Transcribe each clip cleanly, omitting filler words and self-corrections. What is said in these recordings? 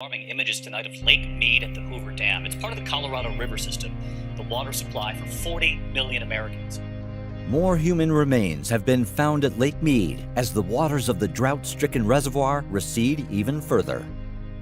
Alarming images tonight of Lake Mead at the Hoover Dam. It's part of the Colorado River system, the water supply for 40 million Americans. More human remains have been found at Lake Mead as the waters of the drought-stricken reservoir recede even further.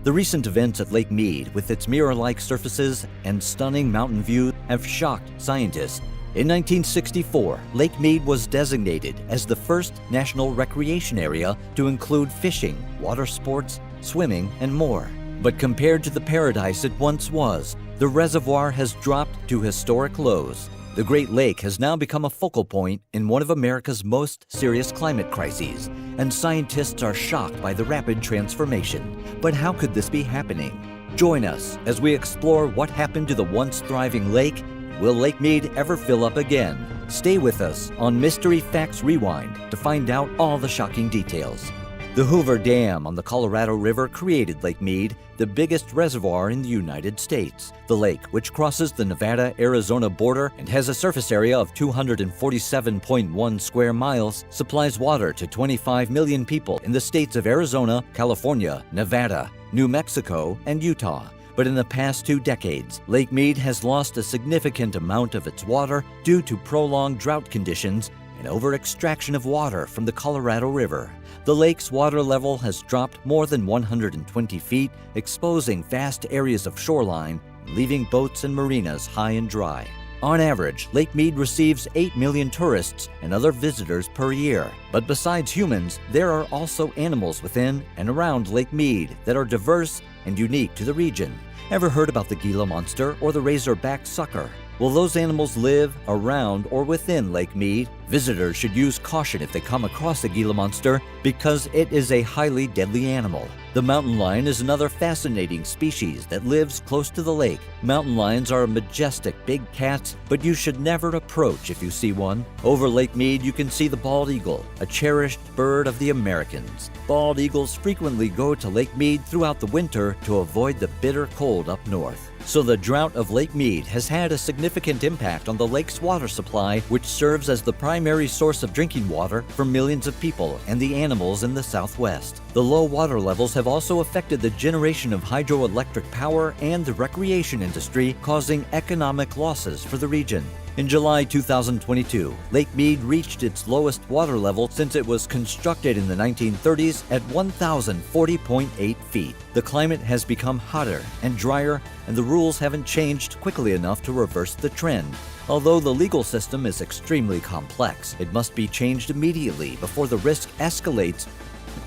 The recent events at Lake Mead, with its mirror-like surfaces and stunning mountain views, have shocked scientists. In 1964, Lake Mead was designated as the first national recreation area to include fishing, water sports, swimming, and more. But compared to the paradise it once was, the reservoir has dropped to historic lows. The Great Lake has now become a focal point in one of America's most serious climate crises, and scientists are shocked by the rapid transformation. But how could this be happening? Join us as we explore what happened to the once thriving lake. Will Lake Mead ever fill up again? Stay with us on Mystery Facts Rewind to find out all the shocking details. The Hoover Dam on the Colorado River created Lake Mead, the biggest reservoir in the United States. The lake, which crosses the Nevada-Arizona border and has a surface area of 247.1 square miles, supplies water to 25 million people in the states of Arizona, California, Nevada, New Mexico, and Utah. But in the past 2 decades, Lake Mead has lost a significant amount of its water due to prolonged drought conditions and over-extraction of water from the Colorado River. The lake's water level has dropped more than 120 feet, exposing vast areas of shoreline, leaving boats and marinas high and dry. On average, Lake Mead receives 8 million tourists and other visitors per year. But besides humans, there are also animals within and around Lake Mead that are diverse and unique to the region. Ever heard about the Gila monster or the razorback sucker? Will those animals live around or within Lake Mead? Visitors should use caution if they come across a Gila monster because it is a highly deadly animal. The mountain lion is another fascinating species that lives close to the lake. Mountain lions are majestic big cats, but you should never approach if you see one. Over Lake Mead, you can see the bald eagle, a cherished bird of the Americans. Bald eagles frequently go to Lake Mead throughout the winter to avoid the bitter cold up north. So the drought of Lake Mead has had a significant impact on the lake's water supply, which serves as the primary source of drinking water for millions of people and the animals in the Southwest. The low water levels have also affected the generation of hydroelectric power and the recreation industry, causing economic losses for the region. In July 2022, Lake Mead reached its lowest water level since it was constructed in the 1930s at 1,040.8 feet. The climate has become hotter and drier, and the rules haven't changed quickly enough to reverse the trend. Although the legal system is extremely complex, it must be changed immediately before the risk escalates,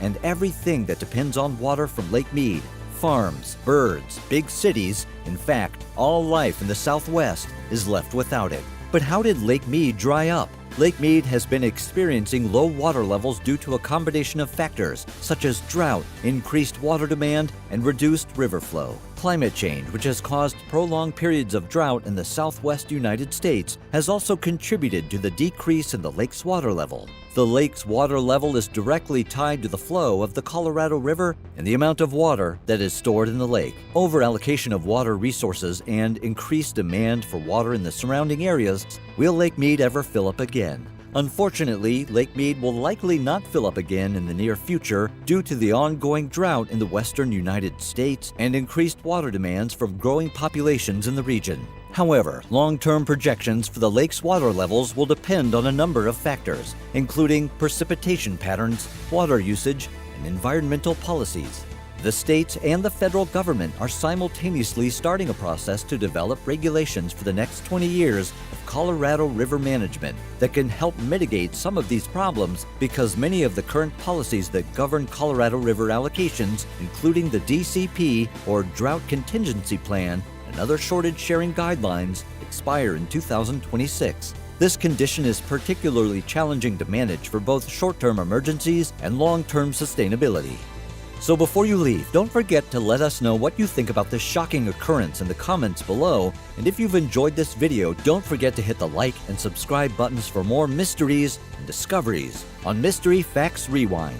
and everything that depends on water from Lake Mead, farms, birds, big cities, in fact, all life in the Southwest is left without it. But how did Lake Mead dry up? Lake Mead has been experiencing low water levels due to a combination of factors such as drought, increased water demand, and reduced river flow. Climate change, which has caused prolonged periods of drought in the southwest United States, has also contributed to the decrease in the lake's water level. The lake's water level is directly tied to the flow of the Colorado River and the amount of water that is stored in the lake. Over-allocation of water resources and increased demand for water in the surrounding areas. Will Lake Mead ever fill up again? Unfortunately, Lake Mead will likely not fill up again in the near future due to the ongoing drought in the western United States and increased water demands from growing populations in the region. However, long-term projections for the lake's water levels will depend on a number of factors, including precipitation patterns, water usage, and environmental policies. The states and the federal government are simultaneously starting a process to develop regulations for the next 20 years of Colorado River management that can help mitigate some of these problems, because many of the current policies that govern Colorado River allocations, including the DCP or Drought Contingency Plan and other shortage sharing guidelines, expire in 2026. This condition is particularly challenging to manage for both short-term emergencies and long-term sustainability. So before you leave, don't forget to let us know what you think about this shocking occurrence in the comments below. And if you've enjoyed this video, don't forget to hit the like and subscribe buttons for more mysteries and discoveries on Mystery Facts Rewind.